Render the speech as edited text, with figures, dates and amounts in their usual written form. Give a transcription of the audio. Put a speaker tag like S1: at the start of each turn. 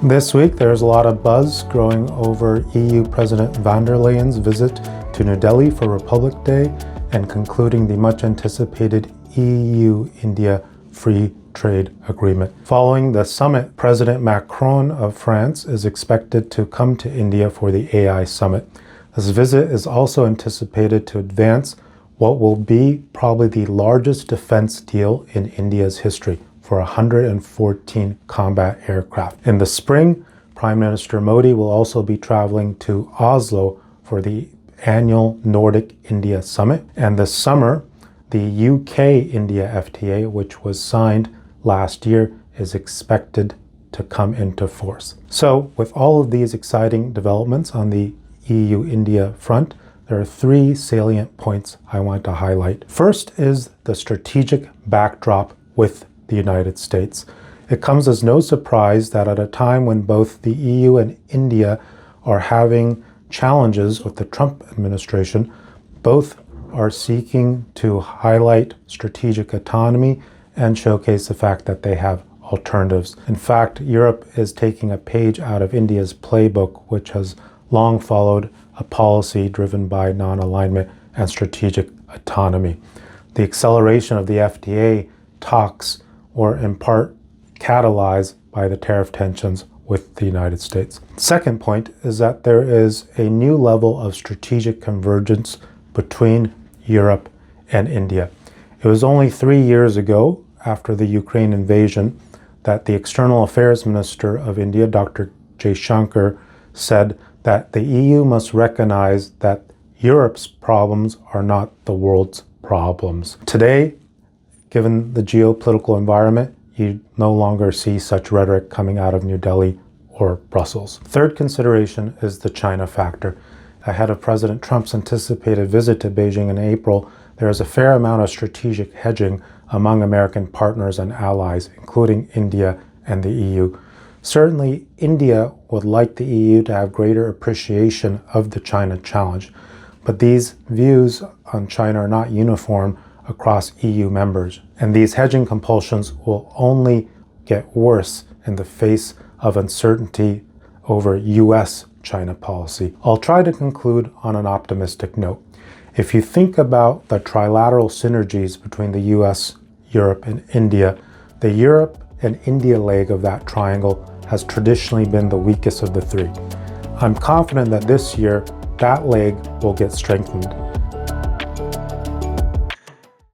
S1: This week, there's a lot of buzz growing over EU President von der Leyen's visit to New Delhi for Republic Day and concluding the much anticipated EU-India Free Trade Agreement. Following the summit, President Macron of France is expected to come to India for the AI Summit. This visit is also anticipated to advance what will be probably the largest defense deal in India's history, for 114 combat aircraft. In the spring, Prime Minister Modi will also be traveling to Oslo for the annual Nordic India Summit. And this summer, the UK-India FTA, which was signed last year, is expected to come into force. So with all of these exciting developments on the EU-India front, there are three salient points I want to highlight. First is the strategic backdrop with the United States. It comes as no surprise that at a time when both the EU and India are having challenges with the Trump administration, both are seeking to highlight strategic autonomy and showcase the fact that they have alternatives. In fact, Europe is taking a page out of India's playbook, which has long followed a policy driven by non-alignment and strategic autonomy. The acceleration of the FTA talks were in part catalyzed by the tariff tensions with the United States. Second point is that there is a new level of strategic convergence between Europe and India. It was only 3 years ago, after the Ukraine invasion, that the External Affairs Minister of India, Dr. Jaishankar, said that the EU must recognize that Europe's problems are not the world's problems. Today, given the geopolitical environment, you no longer see such rhetoric coming out of New Delhi or Brussels. Third consideration is the China factor. Ahead of President Trump's anticipated visit to Beijing in April, there is a fair amount of strategic hedging among American partners and allies, including India and the EU. Certainly, India would like the EU to have greater appreciation of the China challenge, but these views on China are not uniform across EU members, and these hedging compulsions will only get worse in the face of uncertainty over US-China policy. I'll try to conclude on an optimistic note. If you think about the trilateral synergies between the US, Europe, and India, the Europe and India leg of that triangle has traditionally been the weakest of the three. I'm confident that this year, that leg will get strengthened.